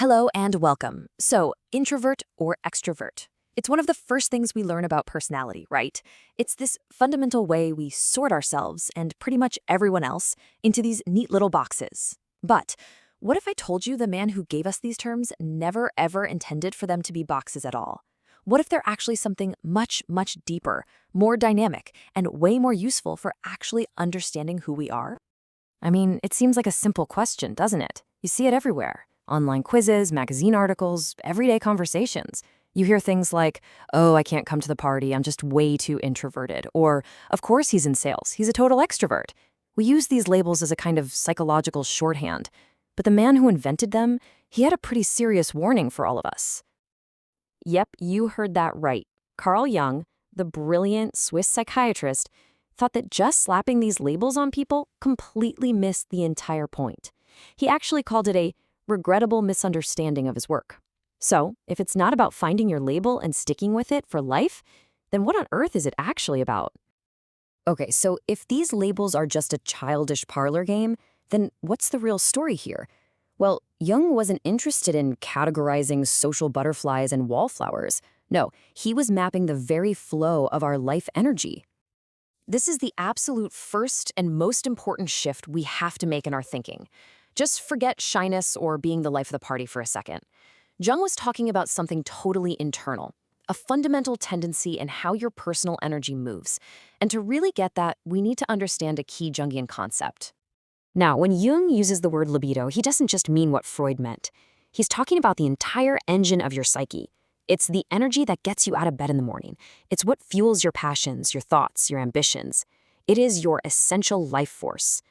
Hello and welcome. So, introvert or extrovert? It's one of the first things we learn about personality, right? It's this fundamental way we sort ourselves and pretty much everyone else into these neat little boxes. But what if I told you the man who gave us these terms never ever intended for them to be boxes at all? What if they're actually something much, much deeper, more dynamic, and way more useful for actually understanding who we are? I mean, it seems like a simple question, doesn't it? You see it everywhere. Online quizzes, magazine articles, everyday conversations. You hear things like, oh, I can't come to the party, I'm just way too introverted. Or, of course he's in sales, he's a total extrovert. We use these labels as a kind of psychological shorthand. But the man who invented them, he had a pretty serious warning for all of us. Yep, you heard that right. Carl Jung, the brilliant Swiss psychiatrist, thought that just slapping these labels on people completely missed the entire point. He actually called it a regrettable misunderstanding of his work. So, if it's not about finding your label and sticking with it for life, then what on earth is it actually about? Okay, so if these labels are just a childish parlor game, then what's the real story here? Well, Jung wasn't interested in categorizing social butterflies and wallflowers. No, he was mapping the very flow of our life energy. This is the absolute first and most important shift we have to make in our thinking. Just forget shyness or being the life of the party for a second. Jung was talking about something totally internal, a fundamental tendency in how your personal energy moves. And to really get that, we need to understand a key Jungian concept. Now, when Jung uses the word libido, he doesn't just mean what Freud meant. He's talking about the entire engine of your psyche. It's the energy that gets you out of bed in the morning. It's what fuels your passions, your thoughts, your ambitions. It is your essential life force.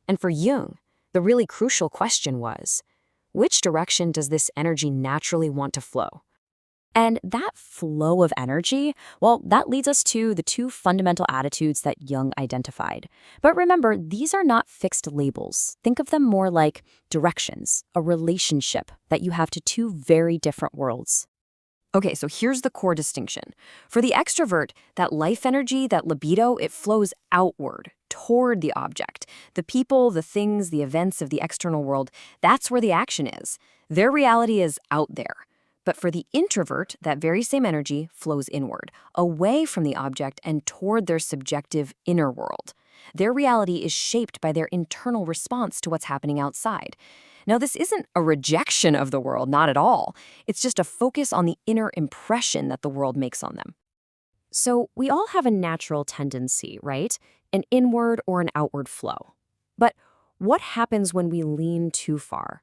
And for Jung, the really crucial question was, which direction does this energy naturally want to flow? And that flow of energy, well, that leads us to the two fundamental attitudes that Jung identified. But remember, these are not fixed labels. Think of them more like directions, a relationship that you have to two very different worlds. Okay, so here's the core distinction. For the extrovert, that life energy, that libido, it flows outward, toward the object. The people, the things, the events of the external world, that's where the action is. Their reality is out there. But for the introvert, that very same energy flows inward, away from the object and toward their subjective inner world. Their reality is shaped by their internal response to what's happening outside. Now, this isn't a rejection of the world, not at all. It's just a focus on the inner impression that the world makes on them. So we all have a natural tendency, right? An inward or an outward flow. But what happens when we lean too far?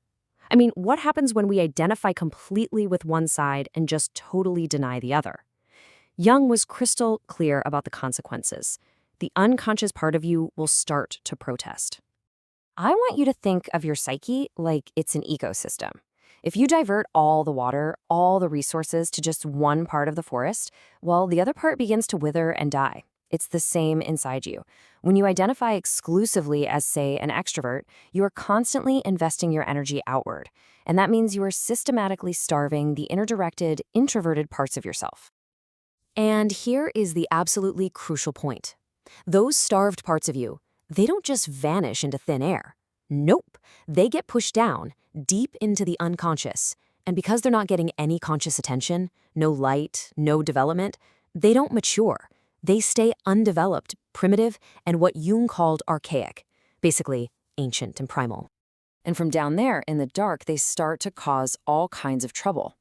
I mean, what happens when we identify completely with one side and just totally deny the other? Jung was crystal clear about the consequences. The unconscious part of you will start to protest. I want you to think of your psyche like it's an ecosystem. If you divert all the water, all the resources to just one part of the forest, well, the other part begins to wither and die. It's the same inside you. When you identify exclusively as, say, an extrovert, you are constantly investing your energy outward. And that means you are systematically starving the inner-directed, introverted parts of yourself. And here is the absolutely crucial point. Those starved parts of you, they don't just vanish into thin air. Nope, they get pushed down, deep into the unconscious. And because they're not getting any conscious attention, no light, no development, they don't mature. They stay undeveloped, primitive, and what Jung called archaic, basically ancient and primal. And from down there, in the dark, they start to cause all kinds of trouble.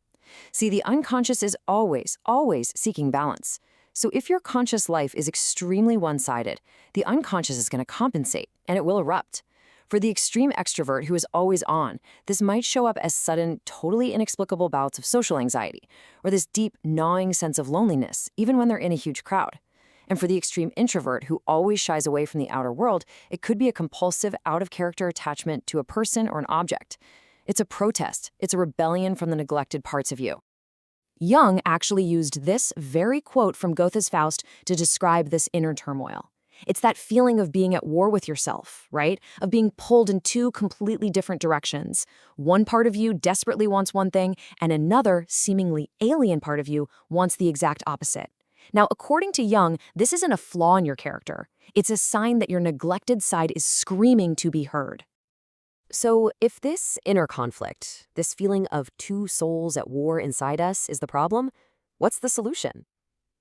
See, the unconscious is always, always seeking balance. So if your conscious life is extremely one-sided, the unconscious is going to compensate, and it will erupt. For the extreme extrovert who is always on, this might show up as sudden, totally inexplicable bouts of social anxiety, or this deep, gnawing sense of loneliness, even when they're in a huge crowd. And for the extreme introvert who always shies away from the outer world, it could be a compulsive, out-of-character attachment to a person or an object. It's a protest. It's a rebellion from the neglected parts of you. Jung actually used this very quote from Goethe's Faust to describe this inner turmoil. It's that feeling of being at war with yourself, right? Of being pulled in two completely different directions. One part of you desperately wants one thing, and another, seemingly alien part of you wants the exact opposite. Now, according to Jung, this isn't a flaw in your character. It's a sign that your neglected side is screaming to be heard. So, if this inner conflict, this feeling of two souls at war inside us, is the problem, what's the solution?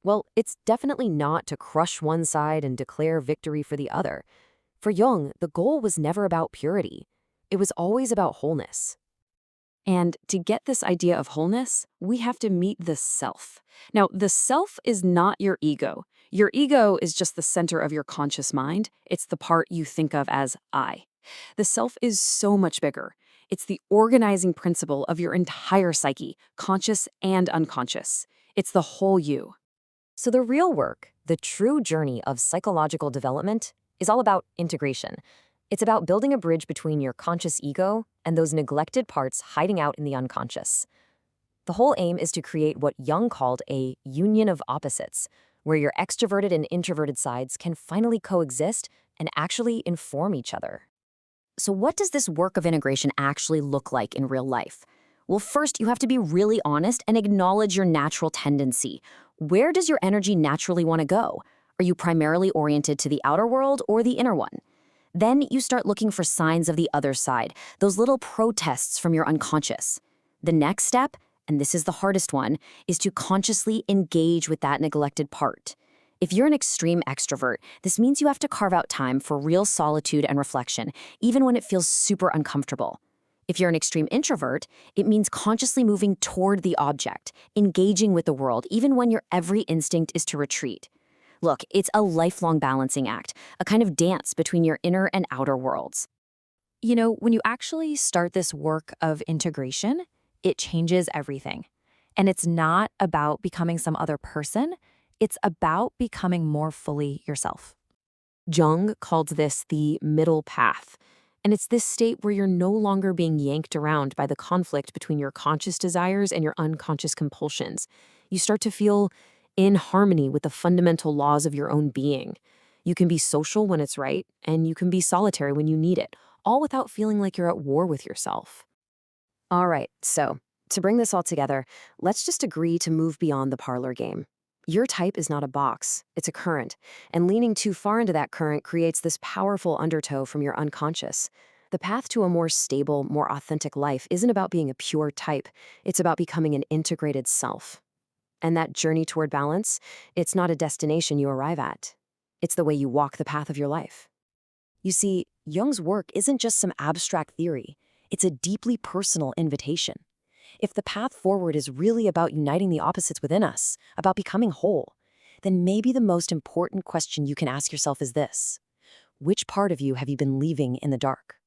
Well, it's definitely not to crush one side and declare victory for the other. For Jung, the goal was never about purity, it was always about wholeness. And to get this idea of wholeness, we have to meet the self. Now, the self is not your ego. Your ego is just the center of your conscious mind. It's the part you think of as I. The self is so much bigger. It's the organizing principle of your entire psyche, conscious and unconscious. It's the whole you. So the real work, the true journey of psychological development, is all about integration. It's about building a bridge between your conscious ego and those neglected parts hiding out in the unconscious. The whole aim is to create what Jung called a union of opposites, where your extroverted and introverted sides can finally coexist and actually inform each other. So what does this work of integration actually look like in real life? Well, first, you have to be really honest and acknowledge your natural tendency. Where does your energy naturally want to go? Are you primarily oriented to the outer world or the inner one? Then you start looking for signs of the other side, those little protests from your unconscious. The next step, and this is the hardest one, is to consciously engage with that neglected part. If you're an extreme extrovert, this means you have to carve out time for real solitude and reflection, even when it feels super uncomfortable. If you're an extreme introvert, it means consciously moving toward the object, engaging with the world, even when your every instinct is to retreat. Look, it's a lifelong balancing act, a kind of dance between your inner and outer worlds. You know, when you actually start this work of integration, it changes everything. And it's not about becoming some other person, it's about becoming more fully yourself. Jung called this the middle path. And it's this state where you're no longer being yanked around by the conflict between your conscious desires and your unconscious compulsions. You start to feel in harmony with the fundamental laws of your own being. You can be social when it's right, and you can be solitary when you need it, all without feeling like you're at war with yourself. All right, so to bring this all together, let's just agree to move beyond the parlor game. Your type is not a box, it's a current, and leaning too far into that current creates this powerful undertow from your unconscious. The path to a more stable, more authentic life isn't about being a pure type, it's about becoming an integrated self. And that journey toward balance, it's not a destination you arrive at. It's the way you walk the path of your life. You see, Jung's work isn't just some abstract theory. It's a deeply personal invitation. If the path forward is really about uniting the opposites within us, about becoming whole, then maybe the most important question you can ask yourself is this: which part of you have you been leaving in the dark?